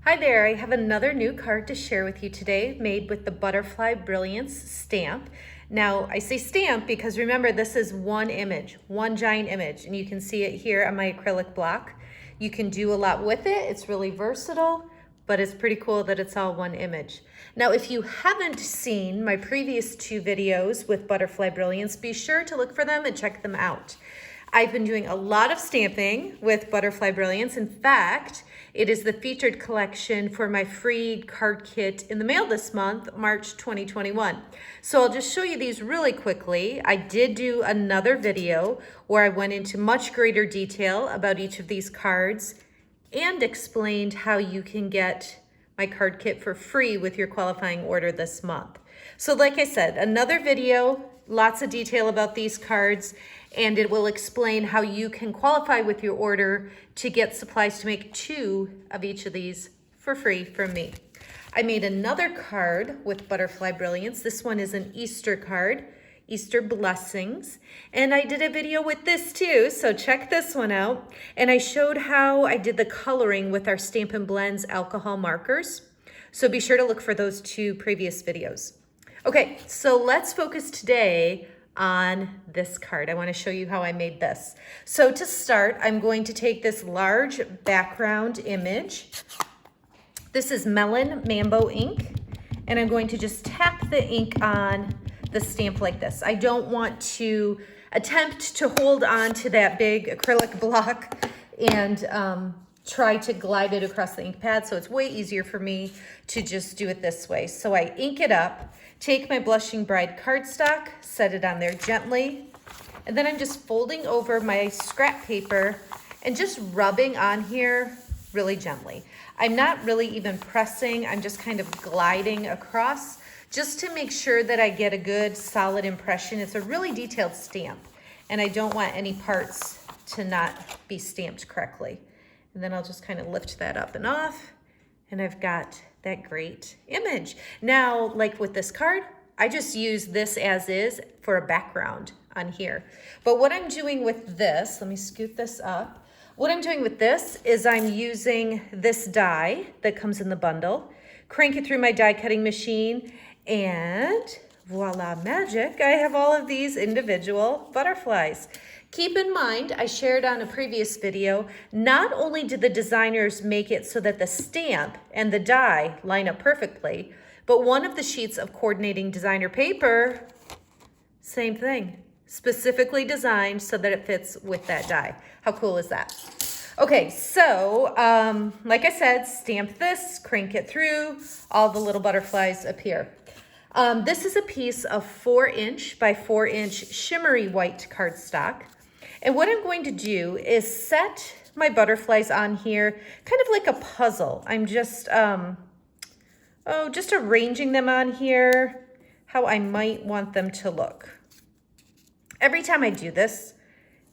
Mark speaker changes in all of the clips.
Speaker 1: Hi there, I have another new card to share with you today made with the Butterfly Brilliance stamp. Now, I say stamp because remember this is one image, one giant image, and you can see it here on my acrylic block. You can do a lot with it, it's really versatile, but it's pretty cool that it's all one image. Now, if you haven't seen my previous two videos with Butterfly Brilliance, be sure to look for them and check them out. I've been doing a lot of stamping with Butterfly Brilliance. In fact, it is the featured collection for my free card kit in the mail this month, March 2021. So I'll just show you these really quickly. I did do another video where I went into much greater detail about each of these cards and explained how you can get my card kit for free with your qualifying order this month. So like I said, another video, lots of detail about these cards, and it will explain how you can qualify with your order to get supplies to make two of each of these for free from me. I made another card with Butterfly Brilliance. This one is an Easter card, Easter Blessings. And I did a video with this too, so check this one out. And I showed how I did the coloring with our Stampin' Blends alcohol markers. So be sure to look for those two previous videos. Okay, so let's focus today on this card. I want to show you how I made this. So to start, I'm going to take this large background image. This is Melon Mambo ink, and I'm going to just tap the ink on the stamp like this. I don't want to attempt to hold on to that big acrylic block and try to glide it across the ink pad, so it's way easier for me to just do it this way. So I ink it up, take my Blushing Bride cardstock, set it on there gently, and then I'm just folding over my scrap paper and just rubbing on here really gently. I'm not really even pressing, I'm just kind of gliding across just to make sure that I get a good solid impression. It's a really detailed stamp, and I don't want any parts to not be stamped correctly. And then I'll just kind of lift that up and off, and I've got that great image. Now, like with this card, I just use this as is for a background on here. But what I'm doing with this, let me scoot this up. What I'm doing with this is I'm using this die that comes in the bundle, crank it through my die cutting machine, and voila magic, I have all of these individual butterflies. Keep in mind, I shared on a previous video, not only did the designers make it so that the stamp and the die line up perfectly, but one of the sheets of coordinating designer paper, same thing, specifically designed so that it fits with that die. How cool is that? Okay, so like I said, stamp this, crank it through, all the little butterflies appear. This is a piece of 4" by 4" shimmery white cardstock. And what I'm going to do is set my butterflies on here kind of like a puzzle. I'm just, just arranging them on here how I might want them to look. Every time I do this,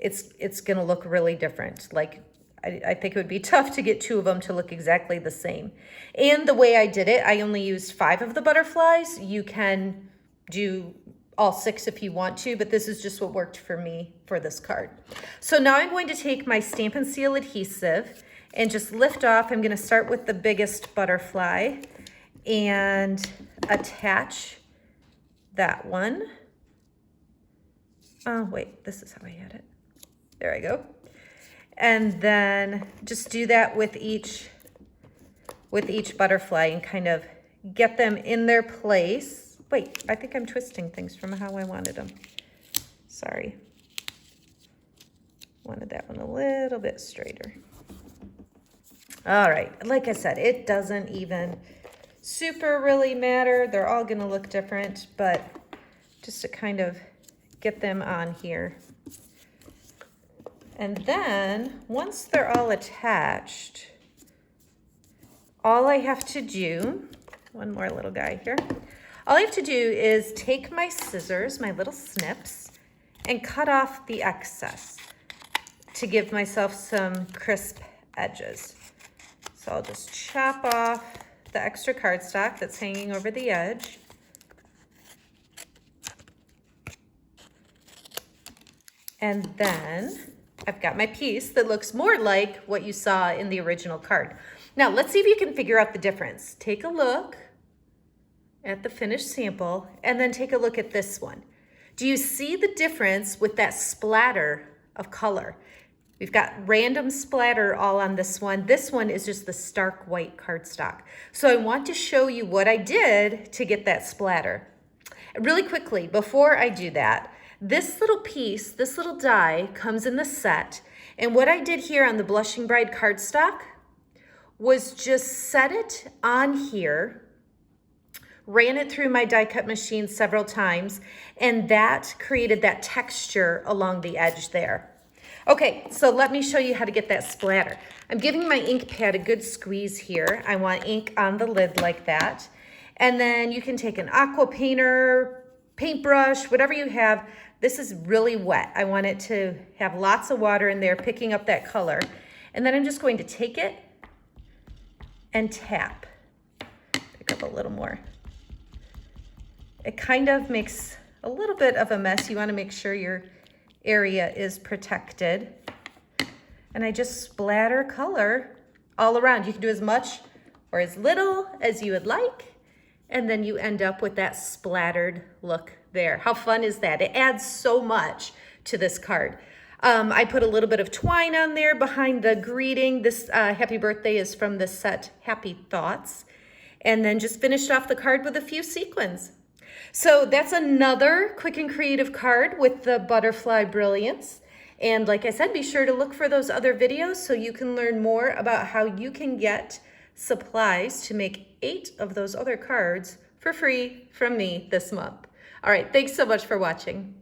Speaker 1: it's gonna look really different. Like, I think it would be tough to get two of them to look exactly the same. And the way I did it, I only used 5 of the butterflies. You can do all 6 if you want to, but this is just what worked for me for this card. So now I'm going to take my Stampin' Seal adhesive and just lift off. I'm gonna start with the biggest butterfly and attach that one. Oh, wait, this is how I had it. There I go. And then just do that with each butterfly and kind of get them in their place. Wait, I think I'm twisting things from how I wanted them. Sorry. Wanted that one a little bit straighter. All right, like I said, it doesn't even super really matter. They're all gonna look different, but just to kind of get them on here. And then once they're all attached, all I have to do, one more little guy here. All I have to do is take my scissors, my little snips, and cut off the excess to give myself some crisp edges. So I'll just chop off the extra cardstock that's hanging over the edge. And then I've got my piece that looks more like what you saw in the original card. Now let's see if you can figure out the difference. Take a look at the finished sample and then take a look at this one. Do you see the difference with that splatter of color? We've got random splatter all on this one. This one is just the stark white cardstock. So I want to show you what I did to get that splatter. Really quickly, before I do that, this little piece, this little die comes in the set. And what I did here on the Blushing Bride cardstock was just set it on here, ran it through my die cut machine several times, and that created that texture along the edge there. Okay, so let me show you how to get that splatter. I'm giving my ink pad a good squeeze here. I want ink on the lid like that. And then you can take an aqua painter, paintbrush, whatever you have. This is really wet. I want it to have lots of water in there, picking up that color. And then I'm just going to take it and tap. Pick up a little more. It kind of makes a little bit of a mess. You want to make sure your area is protected. And I just splatter color all around. You can do as much or as little as you would like. And then you end up with that splattered look there. How fun is that? It adds so much to this card. I put a little bit of twine on there behind the greeting. This happy birthday is from the set Happy Thoughts. And then just finished off the card with a few sequins. So that's another quick and creative card with the Butterfly Brilliance. And like I said, be sure to look for those other videos so you can learn more about how you can get supplies to make 8 of those other cards for free from me this month. All right, thanks so much for watching.